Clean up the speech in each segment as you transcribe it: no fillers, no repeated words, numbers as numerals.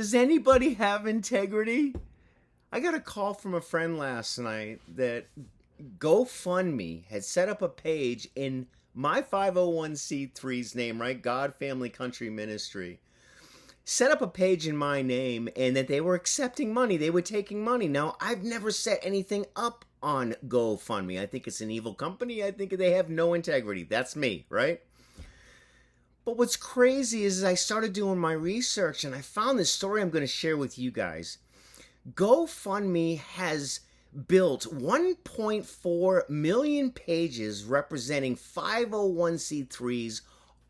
Does anybody have integrity? I got a call from a friend last night that GoFundMe had set up a page in my 501c3's name, right? God, Family, Country Ministry. Set up a page in my name and that they were accepting money. They were taking money. Now, I've never set anything up on GoFundMe. I think it's an evil company. I think they have no integrity. That's me, right? But what's crazy is I started doing my research and I found this story I'm going to share with you guys. GoFundMe has built 1.4 million pages representing 501c3s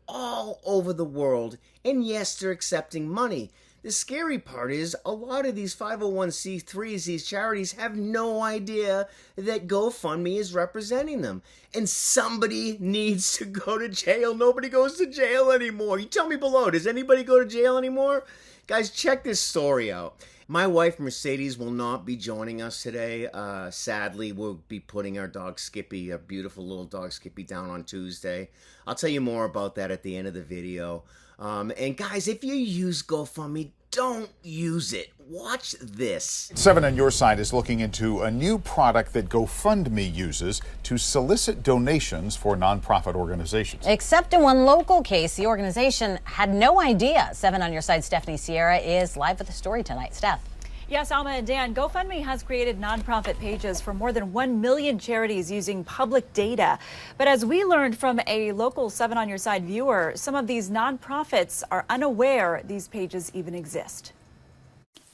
all over the world, and yes, they're accepting money. The scary part is a lot of these 501c3s, these charities, have no idea that GoFundMe is representing them. And somebody needs to go to jail. Nobody goes to jail anymore. You tell me below, does anybody go to jail anymore? Guys, check this story out. My wife, Mercedes, will not be joining us today. Sadly, we'll be putting our dog Skippy, a beautiful little dog Skippy, down on Tuesday. I'll tell you more about that at the end of the video. And guys, if you use GoFundMe, don't use it. Watch this. 7 on Your Side is looking into a new product that GoFundMe uses to solicit donations for nonprofit organizations. Except in one local case, the organization had no idea. 7 on Your Side Stephanie Sierra is live with the story tonight. Steph. Yes, Alma and Dan, GoFundMe has created nonprofit pages for more than 1 million charities using public data. But as we learned from a local 7 on Your Side viewer, some of these nonprofits are unaware these pages even exist.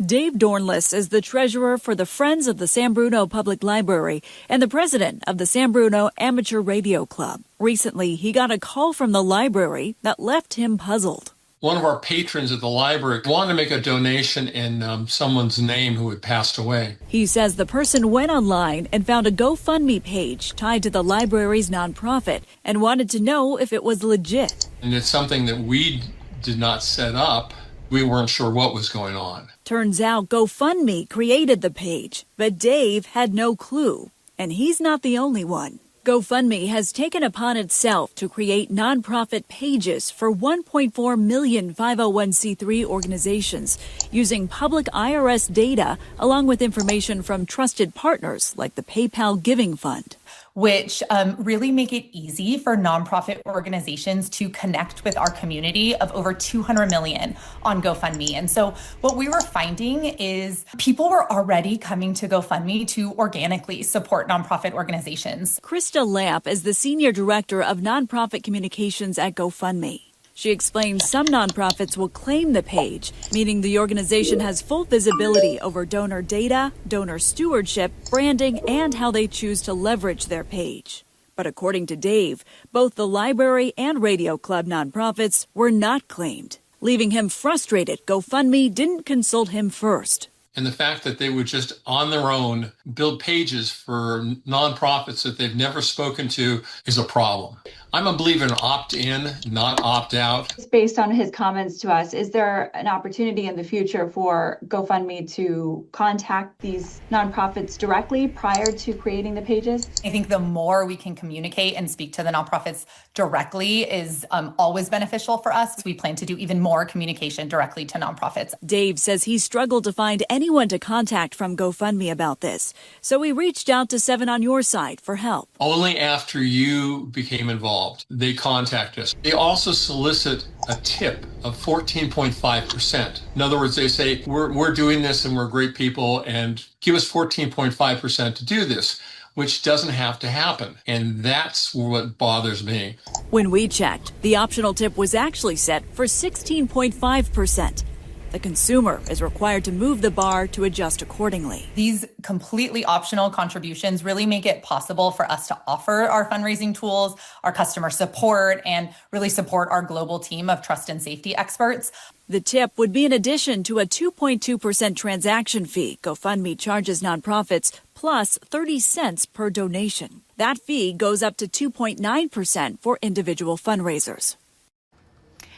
Dave Dornless is the treasurer for the Friends of the San Bruno Public Library and the president of the San Bruno Amateur Radio Club. Recently, he got a call from the library that left him puzzled. One of our patrons at the library wanted to make a donation in someone's name who had passed away. He says the person went online and found a GoFundMe page tied to the library's nonprofit and wanted to know if it was legit. And it's something that we did not set up. We weren't sure what was going on. Turns out GoFundMe created the page, but Dave had no clue, and he's not the only one. GoFundMe has taken upon itself to create nonprofit pages for 1.4 million 501c3 organizations using public IRS data along with information from trusted partners like the PayPal Giving Fund, which really make it easy for nonprofit organizations to connect with our community of over 200 million on GoFundMe. And so what we were finding is people were already coming to GoFundMe to organically support nonprofit organizations. Krista Lamp is the senior director of nonprofit communications at GoFundMe. She explains some nonprofits will claim the page, meaning the organization has full visibility over donor data, donor stewardship, branding, and how they choose to leverage their page. But according to Dave, both the library and radio club nonprofits were not claimed. Leaving him frustrated, GoFundMe didn't consult him first. And the fact that they would just on their own build pages for nonprofits that they've never spoken to is a problem. I'm a believer in opt-in, not opt-out. Based on his comments to us, is there an opportunity in the future for GoFundMe to contact these nonprofits directly prior to creating the pages? I think the more we can communicate and speak to the nonprofits directly is always beneficial for us. We plan to do even more communication directly to nonprofits. Dave says he struggled to find anyone to contact from GoFundMe about this, so he reached out to 7 on Your Side for help. Only after you became involved, they contact us. They also solicit a tip of 14.5%. In other words, they say, we're doing this and we're great people and give us 14.5% to do this, which doesn't have to happen. And that's what bothers me. When we checked, the optional tip was actually set for 16.5%. The consumer is required to move the bar to adjust accordingly. These completely optional contributions really make it possible for us to offer our fundraising tools, our customer support, and really support our global team of trust and safety experts. The tip would be in addition to a 2.2% transaction fee GoFundMe charges nonprofits, plus 30 cents per donation. That fee goes up to 2.9% for individual fundraisers.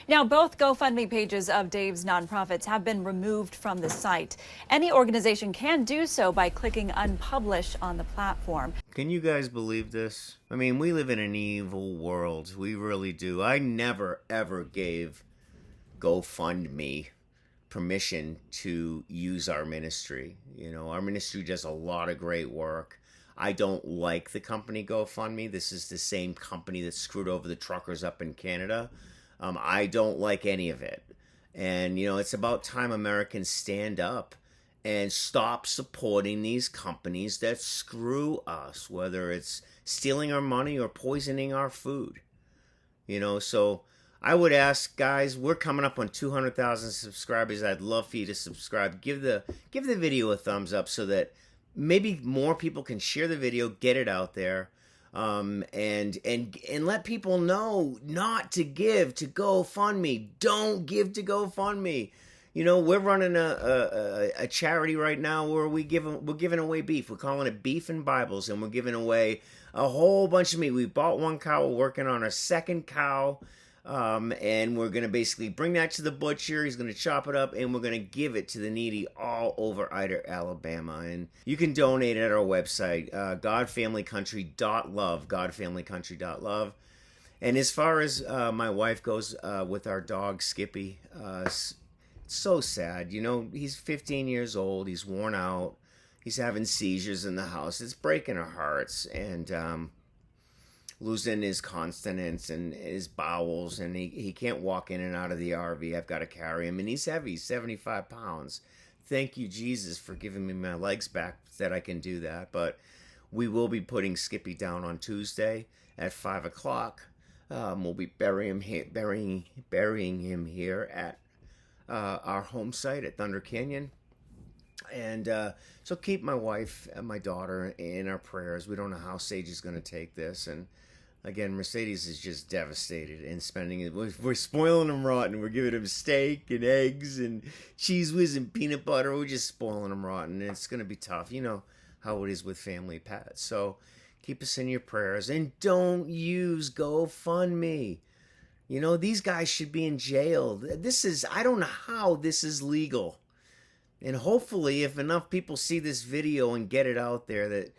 Now, both GoFundMe pages of Dave's nonprofits have been removed from the site. Any organization can do so by clicking Unpublish on the platform. Can you guys believe this? I mean, we live in an evil world. We really do. I never, ever gave GoFundMe permission to use our ministry. Our ministry does a lot of great work. I don't like the company GoFundMe. This is the same company that screwed over the truckers up in Canada. I don't like any of it. And, it's about time Americans stand up and stop supporting these companies that screw us, whether it's stealing our money or poisoning our food. So I would ask, guys, we're coming up on 200,000 subscribers. I'd love for you to subscribe. Give the video a thumbs up so that maybe more people can share the video, get it out there, and let people know not to give to GoFundMe. Don't give to GoFundMe. We're running a charity right now where we're giving away beef. We're calling it Beef and Bibles, and we're giving away a whole bunch of meat. We bought one cow. We're working on our second cow. And we're going to basically bring that to the butcher. He's going to chop it up, and we're going to give it to the needy all over Ida, Alabama. And you can donate at our website, godfamilycountry.love, godfamilycountry.love. And as far as my wife goes with our dog, Skippy, it's so sad. He's 15 years old. He's worn out. He's having seizures in the house. It's breaking our hearts. And losing his consonants and his bowels, and he can't walk in and out of the RV. I've got to carry him, and he's heavy, 75 pounds. Thank you, Jesus, for giving me my legs back that I can do that. But we will be putting Skippy down on Tuesday at 5 o'clock. We'll be burying him here at our home site at Thunder Canyon. And so keep my wife and my daughter in our prayers. We don't know how Sage is going to take this. And again, Mercedes is just devastated and spending it. We're spoiling him rotten. We're giving him steak and eggs and cheese whiz and peanut butter. We're just spoiling him rotten. And it's going to be tough. You know how it is with family pets. So keep us in your prayers. And don't use GoFundMe. These guys should be in jail. I don't know how this is legal. And hopefully, if enough people see this video and get it out there, that,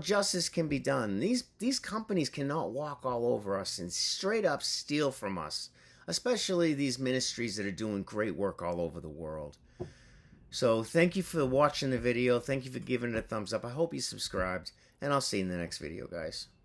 justice can be done. These companies cannot walk all over us and straight up steal from us, especially these ministries that are doing great work all over the world. So thank you for watching the video. Thank you for giving it a thumbs up. I hope you subscribed, and I'll see you in the next video, guys.